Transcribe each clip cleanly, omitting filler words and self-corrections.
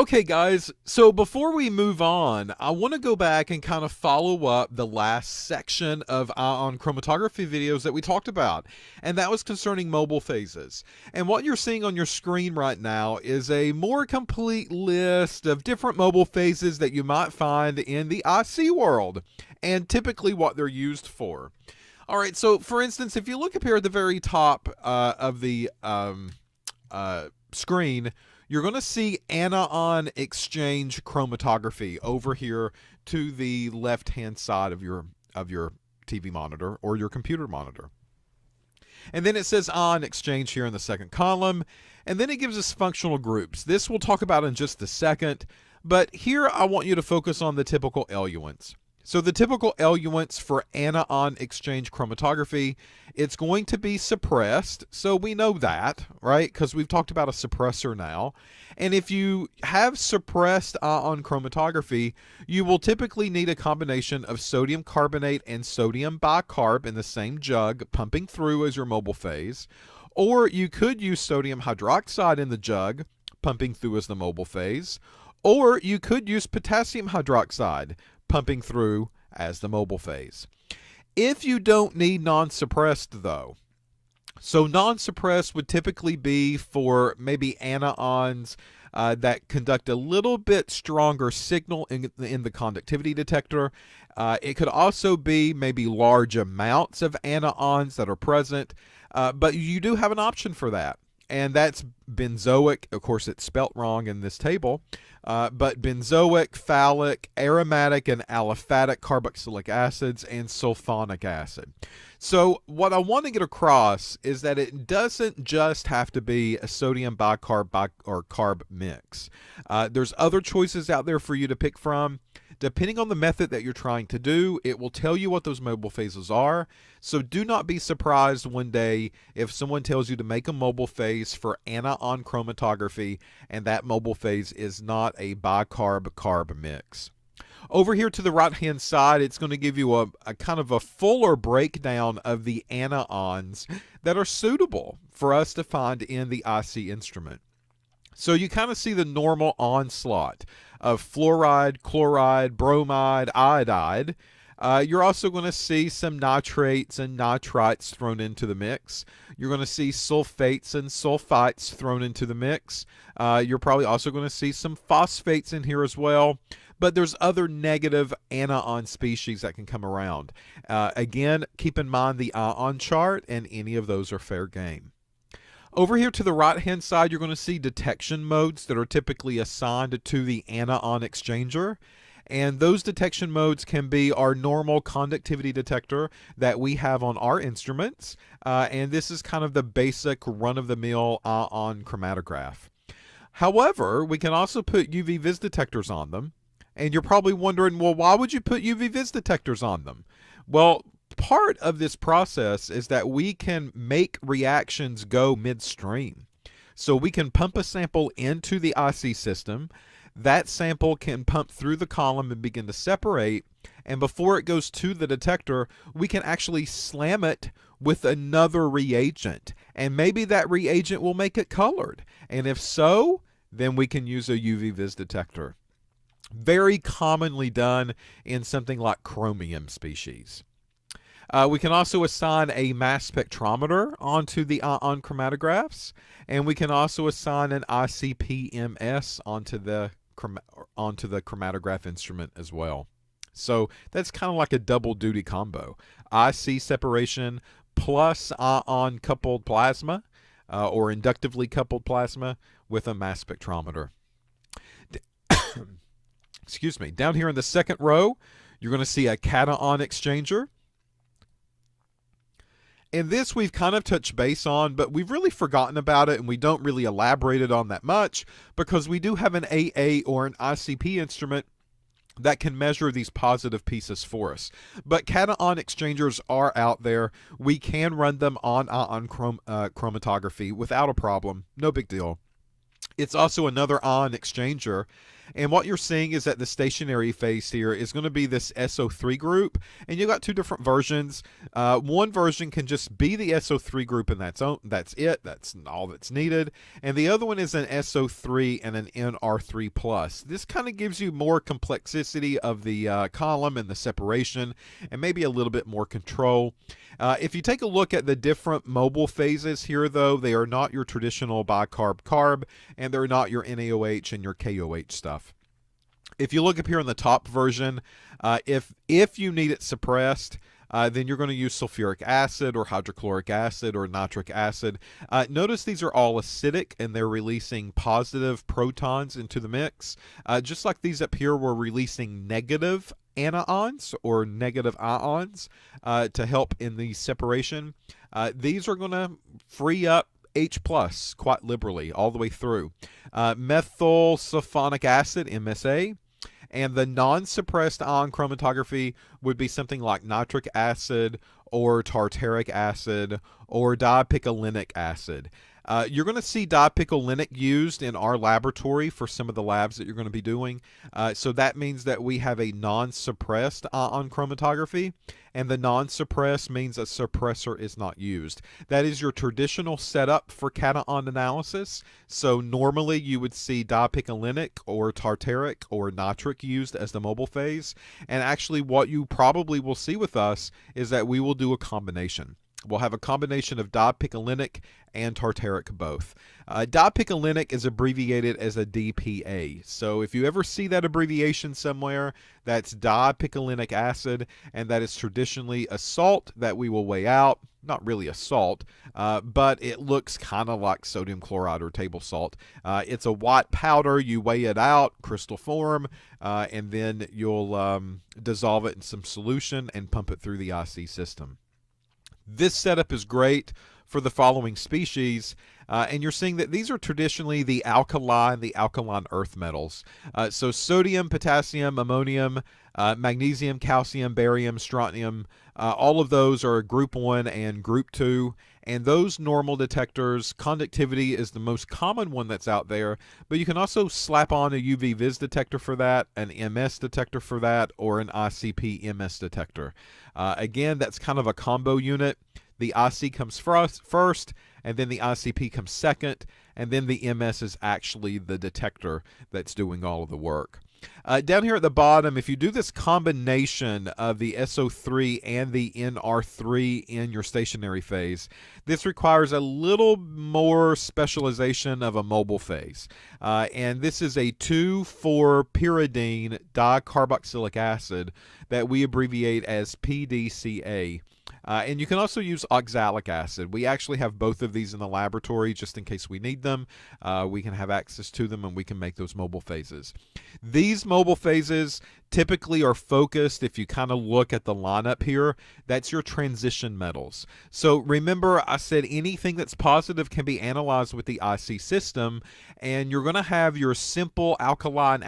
Okay, guys, so before we move on, I want to go back and kind of follow up the last section of Ion Chromatography videos that we talked about, and that was concerning mobile phases. And what you're seeing on your screen right now is a more complete list of different mobile phases that you might find in the IC world, and typically what they're used for. All right, so for instance, if you look up here at the very top of the screen, you're going to see Ion Exchange Chromatography over here to the left-hand side of your TV monitor or your computer monitor. And then it says Ion Exchange here in the second column, and then it gives us functional groups. This we'll talk about in just a second, but here I want you to focus on the typical eluents. So the typical eluents for anion exchange chromatography, it's going to be suppressed. So we know that, right? Because we've talked about a suppressor now. And if you have suppressed ion chromatography, you will typically need a combination of sodium carbonate and sodium bicarb in the same jug, pumping through as your mobile phase. Or you could use sodium hydroxide in the jug, pumping through as the mobile phase. Or you could use potassium hydroxide, pumping through as the mobile phase. If you don't need non-suppressed though, so non-suppressed would typically be for maybe anions that conduct a little bit stronger signal in the conductivity detector. It could also be maybe large amounts of anions that are present, but you do have an option for that. And that's benzoic. Of course, it's spelt wrong in this table. But benzoic, phthalic, aromatic, and aliphatic carboxylic acids, and sulfonic acid. So what I want to get across is that it doesn't just have to be a sodium bicarb or carb mix. There's other choices out there for you to pick from. Depending on the method that you're trying to do, it will tell you what those mobile phases are. So do not be surprised one day if someone tells you to make a mobile phase for anion chromatography and that mobile phase is not a bicarb-carb mix. Over here to the right-hand side, it's going to give you a kind of a fuller breakdown of the anions that are suitable for us to find in the IC instrument. So you kind of see the normal onslaught of fluoride, chloride, bromide, iodide. You're also going to see some nitrates and nitrites thrown into the mix. You're going to see sulfates and sulfites thrown into the mix. You're probably also going to see some phosphates in here as well. But there's other negative anion species that can come around. Again, keep in mind the ion chart, and any of those are fair game. Over here to the right-hand side, you're going to see detection modes that are typically assigned to the anion exchanger. And those detection modes can be our normal conductivity detector that we have on our instruments. And this is kind of the basic run-of-the-mill ion chromatograph. However, we can also put UV Vis detectors on them. And you're probably wondering, well, why would you put UV Vis detectors on them? Well, part of this process is that we can make reactions go midstream. So we can pump a sample into the IC system. That sample can pump through the column and begin to separate. And before it goes to the detector, we can actually slam it with another reagent. And maybe that reagent will make it colored. And if so, then we can use a UV Vis detector. Very commonly done in something like chromium species. We can also assign a mass spectrometer onto the ion chromatographs, and we can also assign an ICP-MS onto the chromatograph instrument as well. So that's kind of like a double duty combo. IC separation plus ion coupled plasma or inductively coupled plasma with a mass spectrometer. Excuse me. Down here in the second row, you're going to see a cation exchanger. And this we've kind of touched base on, but we've really forgotten about it and we don't really elaborate it on that much because we do have an AA or an ICP instrument that can measure these positive pieces for us. But cation exchangers are out there. We can run them on ion chromatography without a problem. No big deal. It's also another ion exchanger. And what you're seeing is that the stationary phase here is going to be this SO3 group, and you've got two different versions. One version can just be the SO3 group, and that's it. That's all that's needed. And the other one is an SO3 and an NR3+. This kind of gives you more complexity of the column and the separation, and maybe a little bit more control. If you take a look at the different mobile phases here, though, they are not your traditional bicarb-carb, and they're not your NaOH and your KOH stuff. If you look up here in the top version, if you need it suppressed, then you're going to use sulfuric acid or hydrochloric acid or nitric acid. Notice these are all acidic, and they're releasing positive protons into the mix. Just like these up here, we're releasing negative anions or negative ions to help in the separation. These are going to free up H plus quite liberally all the way through. Methyl sulfonic acid, MSA, and the non-suppressed ion chromatography would be something like nitric acid or tartaric acid or dipicolinic acid. You're going to see dipicolinic used in our laboratory for some of the labs that you're going to be doing. So that means that we have a non-suppressed ion chromatography, and the non-suppressed means a suppressor is not used. That is your traditional setup for cation analysis. So normally you would see dipicolinic or tartaric or nitric used as the mobile phase. And actually what you probably will see with us is that we will do a combination. We'll have a combination of dipicolinic and tartaric both. Dipicolinic is abbreviated as a DPA. So if you ever see that abbreviation somewhere, that's dipicolinic acid, and that is traditionally a salt that we will weigh out. Not really a salt, but it looks kind of like sodium chloride or table salt. It's a white powder. You weigh it out, crystal form, and then you'll dissolve it in some solution and pump it through the IC system. This setup is great for the following species, and you're seeing that these are traditionally the alkaline earth metals. So sodium, potassium, ammonium, magnesium, calcium, barium, strontium, all of those are group 1 and group 2. And those normal detectors, conductivity is the most common one that's out there, but you can also slap on a UV Vis detector for that, an MS detector for that, or an ICP MS detector. Again, that's kind of a combo unit. The IC comes first, and then the ICP comes second, and then the MS is actually the detector that's doing all of the work. Down here at the bottom, if you do this combination of the SO3 and the NR3 in your stationary phase, this requires a little more specialization of a mobile phase. And this is a 2,4-pyridine dicarboxylic acid that we abbreviate as PDCA. And you can also use oxalic acid. We actually have both of these in the laboratory just in case we need them. We can have access to them, and we can make those mobile phases. These mobile phases typically are focused, if you kind of look at the lineup here, that's your transition metals. So remember, I said anything that's positive can be analyzed with the IC system, and you're going to have your simple alkaline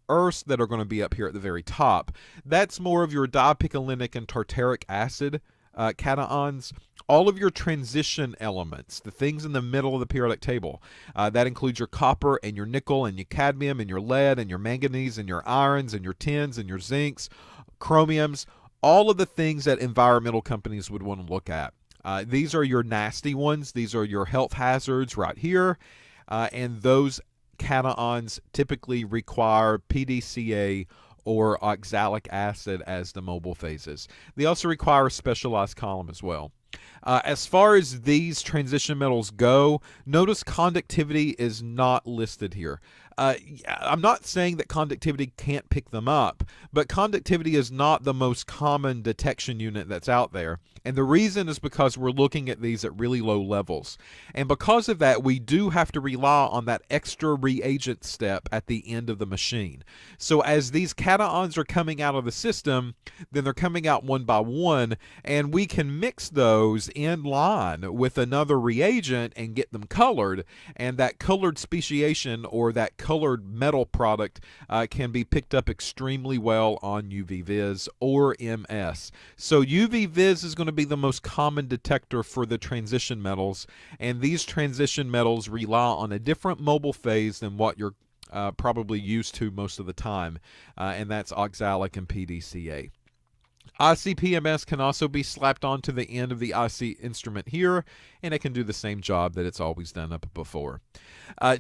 earths that are going to be up here at the very top. That's more of your dipicolinic and tartaric acid cations. All of your transition elements, the things in the middle of the periodic table, that includes your copper and your nickel and your cadmium and your lead and your manganese and your irons and your tins and your zincs, chromiums, all of the things that environmental companies would want to look at. These are your nasty ones. These are your health hazards right here. And those cations typically require PDCA or oxalic acid as the mobile phases. They also require a specialized column as well. As far as these transition metals go, notice conductivity is not listed here. I'm not saying that conductivity can't pick them up, but conductivity is not the most common detection unit that's out there. And the reason is because we're looking at these at really low levels. And because of that, we do have to rely on that extra reagent step at the end of the machine. So as these cations are coming out of the system, then they're coming out one by one, and we can mix those in line with another reagent and get them colored. And that colored speciation, or that colored metal product, can be picked up extremely well on UV Vis or MS. So UV Vis is going to be the most common detector for the transition metals, and these transition metals rely on a different mobile phase than what your probably used to most of the time, and that's oxalic and PDCA. ICP-MS can also be slapped onto the end of the IC instrument here, and it can do the same job that it's always done up before.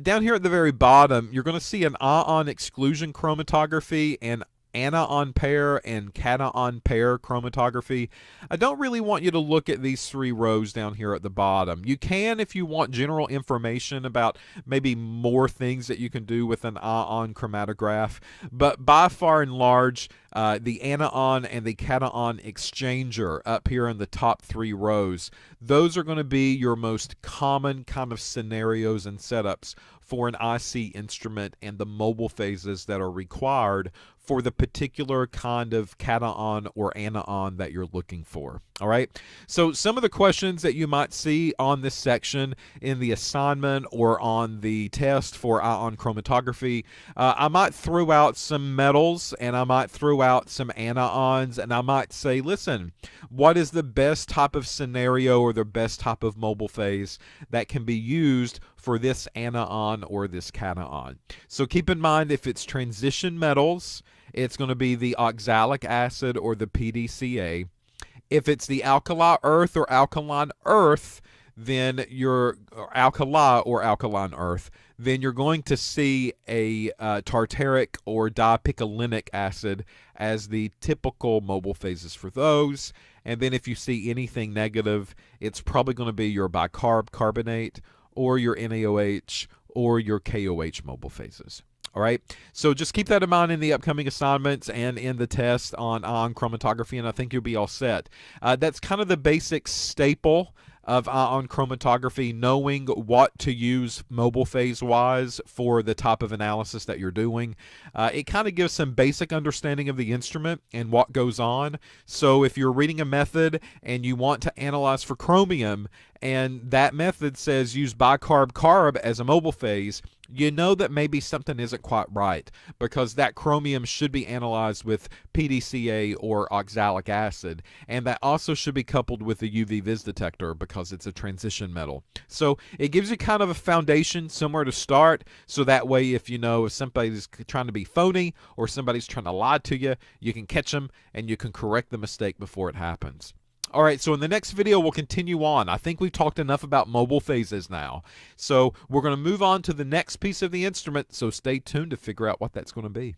Down here at the very bottom, you're going to see an ion exclusion chromatography and anion pair and cation pair chromatography. I don't really want you to look at these three rows down here at the bottom. You can if you want general information about maybe more things that you can do with an ion chromatograph, but by far and large, the anion and the cation exchanger up here in the top three rows, those are going to be your most common kind of scenarios and setups for an IC instrument and the mobile phases that are required for the particular kind of cation or anion that you're looking for. All right. So some of the questions that you might see on this section in the assignment or on the test for ion chromatography, I might throw out some metals and I might throw out some anions, and I might say, listen, what is the best type of scenario or the best type of mobile phase that can be used for this anion or this cation? So keep in mind, if it's transition metals, it's going to be the oxalic acid or the PDCA. If it's the alkali earth or alkaline earth, then you're alkali or alkaline earth, then you're going to see a tartaric or dipicolinic acid as the typical mobile phases for those. And then if you see anything negative, it's probably going to be your bicarb carbonate or your NaOH or your KOH mobile phases. All right, so just keep that in mind in the upcoming assignments and in the test on ion chromatography, and I think you'll be all set. That's kind of the basic staple of ion chromatography, knowing what to use mobile phase wise for the type of analysis that you're doing. It kind of gives some basic understanding of the instrument and what goes on. So if you're reading a method and you want to analyze for chromium, and that method says use bicarb carb as a mobile phase, you know that maybe something isn't quite right, because that chromium should be analyzed with PDCA or oxalic acid, and that also should be coupled with a UV Vis detector because it's a transition metal. So it gives you kind of a foundation, somewhere to start, so that way if somebody's trying to be phony or somebody's trying to lie to you, you can catch them and you can correct the mistake before it happens. All right, so in the next video, we'll continue on. I think we've talked enough about mobile phases now. So we're going to move on to the next piece of the instrument, so stay tuned to figure out what that's going to be.